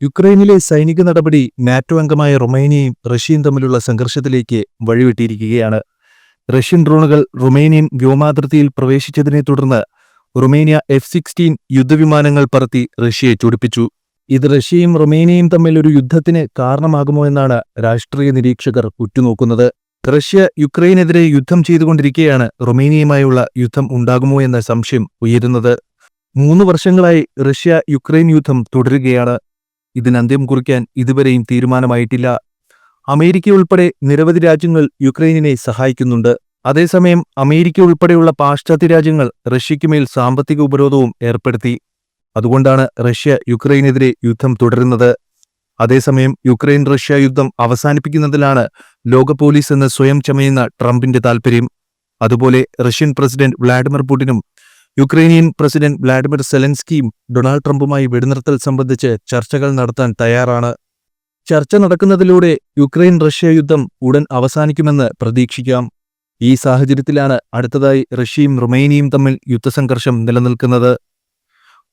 യുക്രൈനിലെ സൈനിക നടപടി നാറ്റോ അംഗമായ റൊമേനിയയും റഷ്യയും തമ്മിലുള്ള സംഘർഷത്തിലേക്ക് വഴിവെട്ടിയിരിക്കുകയാണ്. റഷ്യൻ ഡ്രോണുകൾ റൊമേനിയൻ വ്യോമാതിർത്തിയിൽ പ്രവേശിച്ചതിനെ തുടർന്ന് റൊമേനിയ F-16 യുദ്ധവിമാനങ്ങൾ പറത്തി റഷ്യയെ ചൊടിപ്പിച്ചു. ഇത് റഷ്യയും റൊമേനിയയും തമ്മിൽ ഒരു യുദ്ധത്തിന് കാരണമാകുമോ എന്നാണ് രാഷ്ട്രീയ നിരീക്ഷകർ ഉറ്റുനോക്കുന്നത്. റഷ്യ യുക്രൈനെതിരെ യുദ്ധം ചെയ്തുകൊണ്ടിരിക്കെയാണ് റൊമേനിയയുമായുള്ള യുദ്ധം ഉണ്ടാകുമോ എന്ന സംശയം ഉയരുന്നത്. 3 വർഷങ്ങളായി റഷ്യ യുക്രൈൻ യുദ്ധം തുടരുകയാണ്. ഇതിന് അന്ത്യം കുറിക്കാൻ ഇതുവരെയും തീരുമാനമായിട്ടില്ല. അമേരിക്ക ഉൾപ്പെടെ നിരവധി രാജ്യങ്ങൾ യുക്രൈനിനെ സഹായിക്കുന്നുണ്ട്. അതേസമയം അമേരിക്ക ഉൾപ്പെടെയുള്ള പാശ്ചാത്യ രാജ്യങ്ങൾ റഷ്യയ്ക്കുമേൽ സാമ്പത്തിക ഉപരോധവും ഏർപ്പെടുത്തി. അതുകൊണ്ടാണ് റഷ്യ യുക്രൈനെതിരെ യുദ്ധം തുടരുന്നത്. അതേസമയം യുക്രൈൻ റഷ്യ യുദ്ധം അവസാനിപ്പിക്കുന്നതിലാണ് ലോക പോലീസ് എന്ന് സ്വയം ചമയുന്ന ട്രംപിന്റെ താൽപര്യം. അതുപോലെ റഷ്യൻ പ്രസിഡന്റ് വ്ളാഡിമിർ പുടിനും യുക്രൈനിയൻ പ്രസിഡന്റ് വ്ളാഡിമിർ സെലൻസ്കിയും ഡൊണാൾഡ് ട്രംപുമായി വെടിനിർത്തൽ സംബന്ധിച്ച് ചർച്ചകൾ നടത്താൻ തയ്യാറാണ്. ചർച്ച നടക്കുന്നതിലൂടെ യുക്രൈൻ റഷ്യ യുദ്ധം ഉടൻ അവസാനിക്കുമെന്ന് പ്രതീക്ഷിക്കാം. ഈ സാഹചര്യത്തിലാണ് അടുത്തതായി റഷ്യയും റൊമേനിയയും തമ്മിൽ യുദ്ധസംഘർഷം നിലനിൽക്കുന്നത്.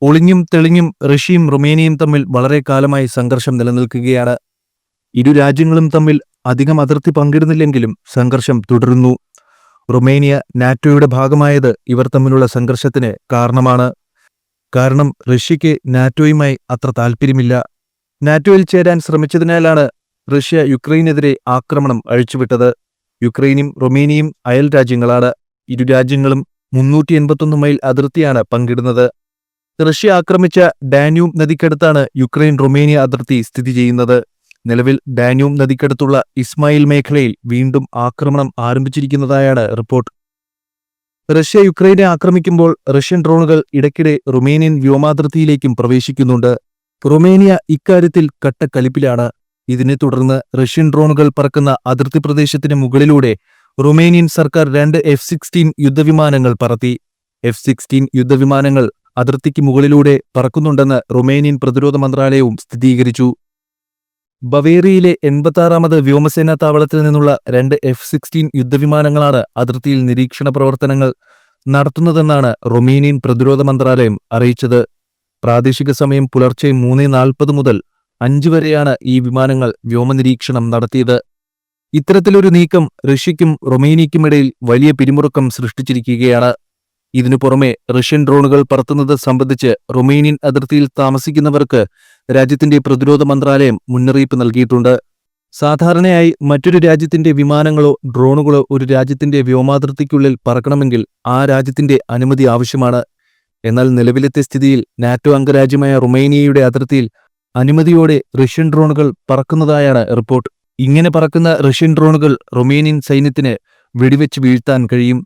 ഒളിഞ്ഞും തെളിഞ്ഞും റഷ്യയും റൊമേനിയയും തമ്മിൽ വളരെ കാലമായി സംഘർഷം നിലനിൽക്കുകയാണ്. ഇരു രാജ്യങ്ങളും തമ്മിൽ അധികം അതിർത്തി പങ്കിടുന്നില്ലെങ്കിലും സംഘർഷം തുടരുന്നു. റൊമേനിയ നാറ്റോയുടെ ഭാഗമായത് ഇവർ തമ്മിലുള്ള സംഘർഷത്തിന് കാരണമാണ്. കാരണം റഷ്യയ്ക്ക് നാറ്റോയുമായി അത്ര താൽപ്പര്യമില്ല. നാറ്റോയിൽ ചേരാൻ ശ്രമിച്ചതിനാലാണ് റഷ്യ യുക്രൈനെതിരെ ആക്രമണം അഴിച്ചുവിട്ടത്. യുക്രൈനും റൊമേനിയയും അയൽ രാജ്യങ്ങളാണ്. ഇരു രാജ്യങ്ങളും 381 മൈൽ അതിർത്തിയാണ് പങ്കിടുന്നത്. റഷ്യ ആക്രമിച്ച ഡാന്യൂബ് നദിക്കടുത്താണ് യുക്രൈൻ റൊമേനിയ അതിർത്തി സ്ഥിതി ചെയ്യുന്നത്. നിലവിൽ ഡാന്യൂബ് നദിക്കടുത്തുള്ള ഇസ്മായിൽ മേഖലയിൽ വീണ്ടും ആക്രമണം ആരംഭിച്ചിരിക്കുന്നതായാണ് റിപ്പോർട്ട്. റഷ്യ യുക്രൈനെ ആക്രമിക്കുമ്പോൾ റഷ്യൻ ഡ്രോണുകൾ ഇടയ്ക്കിടെ റൊമേനിയൻ വ്യോമാതിർത്തിയിലേക്കും പ്രവേശിക്കുന്നുണ്ട്. റൊമേനിയ ഇക്കാര്യത്തിൽ കട്ടക്കലിപ്പിലാണ്. ഇതിനെ തുടർന്ന് റഷ്യൻ ഡ്രോണുകൾ പറക്കുന്ന അതിർത്തി പ്രദേശത്തിന് മുകളിലൂടെ റൊമേനിയൻ സർക്കാർ 2 F-16 യുദ്ധവിമാനങ്ങൾ പറത്തി. F-16 യുദ്ധവിമാനങ്ങൾ അതിർത്തിക്ക് മുകളിലൂടെ പറക്കുന്നുണ്ടെന്ന് റൊമേനിയൻ പ്രതിരോധ മന്ത്രാലയവും സ്ഥിരീകരിച്ചു. ബവേറിയയിലെ 86ാമത് വ്യോമസേനാ താവളത്തിൽ നിന്നുള്ള 2 F-16 യുദ്ധവിമാനങ്ങളാണ് അതിർത്തിയിൽ നിരീക്ഷണ പ്രവർത്തനങ്ങൾ നടത്തുന്നതെന്നാണ് റൊമേനിയൻ പ്രതിരോധ മന്ത്രാലയം അറിയിച്ചത്. പ്രാദേശിക സമയം പുലർച്ചെ 3:40 മുതൽ 5 വരെയാണ് ഈ വിമാനങ്ങൾ വ്യോമനിരീക്ഷണം നടത്തിയത്. ഇത്തരത്തിലൊരു നീക്കം റഷ്യയ്ക്കും റൊമേനിയയ്ക്കുമിടയിൽ വലിയ പിരിമുറുക്കം സൃഷ്ടിച്ചിരിക്കുകയാണ്. ഇതിനു പുറമെ റഷ്യൻ ഡ്രോണുകൾ പറത്തുന്നത് സംബന്ധിച്ച് റൊമേനിയൻ അതിർത്തിയിൽ താമസിക്കുന്നവർക്ക് രാജ്യത്തിന്റെ പ്രതിരോധ മന്ത്രാലയം മുന്നറിയിപ്പ് നൽകിയിട്ടുണ്ട്. സാധാരണയായി മറ്റൊരു രാജ്യത്തിന്റെ വിമാനങ്ങളോ ഡ്രോണുകളോ ഒരു രാജ്യത്തിന്റെ വ്യോമാതിർത്തിക്കുള്ളിൽ പറക്കണമെങ്കിൽ ആ രാജ്യത്തിന്റെ അനുമതി ആവശ്യമാണ്. എന്നാൽ നിലവിലത്തെ സ്ഥിതിയിൽ നാറ്റോ അംഗരാജ്യമായ റൊമേനിയയുടെ അതിർത്തിയിൽ അനുമതിയോടെ റഷ്യൻ ഡ്രോണുകൾ പറക്കുന്നതായാണ് റിപ്പോർട്ട്. ഇങ്ങനെ പറക്കുന്ന റഷ്യൻ ഡ്രോണുകൾ റൊമേനിയൻ സൈന്യത്തിന് വെടിവെച്ച് വീഴ്ത്താൻ കഴിയും.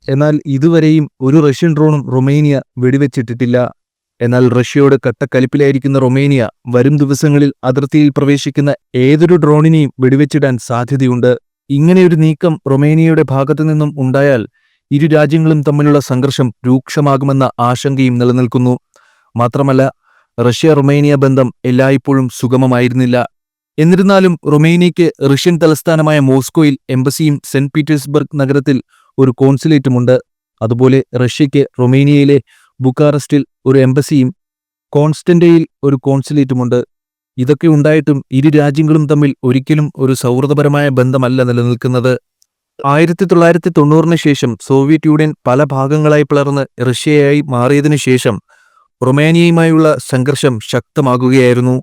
എന്നാൽ ഇതുവരെയും ഒരു റഷ്യൻ ഡ്രോണും റൊമേനിയ വെടിവെച്ചിട്ടിട്ടില്ല. എന്നാൽ റഷ്യയോട് കട്ടക്കലിപ്പിലായിരിക്കുന്ന റൊമേനിയ വരും ദിവസങ്ങളിൽ അതിർത്തിയിൽ പ്രവേശിക്കുന്ന ഏതൊരു ഡ്രോണിനെയും വെടിവെച്ചിടാൻ സാധ്യതയുണ്ട്. ഇങ്ങനെയൊരു നീക്കം റൊമേനിയയുടെ ഭാഗത്തു നിന്നും ഉണ്ടായാൽ ഇരു രാജ്യങ്ങളും തമ്മിലുള്ള സംഘർഷം രൂക്ഷമാകുമെന്ന ആശങ്കയും നിലനിൽക്കുന്നു. മാത്രമല്ല, റഷ്യ റൊമേനിയ ബന്ധം എല്ലായ്പ്പോഴും സുഗമമായിരുന്നില്ല. എന്നിരുന്നാലും റൊമേനിയയ്ക്ക് റഷ്യൻ തലസ്ഥാനമായ മോസ്കോയിൽ എംബസിയും സെന്റ് പീറ്റേഴ്സ്ബർഗ് നഗരത്തിൽ ഒരു കോൺസുലേറ്റുമുണ്ട്. അതുപോലെ റഷ്യയ്ക്ക് റൊമേനിയയിലെ ബുക്കാറസ്റ്റിൽ ഒരു എംബസിയും കോൺസ്റ്റന്റയിൽ ഒരു കോൺസുലേറ്റുമുണ്ട്. ഇതൊക്കെ ഉണ്ടായിട്ടും ഇരു രാജ്യങ്ങളും തമ്മിൽ ഒരിക്കലും ഒരു സൗഹൃദപരമായ ബന്ധമല്ല നിലനിൽക്കുന്നത്. 1990 ശേഷം സോവിയറ്റ് യൂണിയൻ പല ഭാഗങ്ങളായി പിളർന്ന് റഷ്യയായി മാറിയതിനു ശേഷം റൊമേനിയയുമായുള്ള സംഘർഷം ശക്തമാകുകയായിരുന്നു.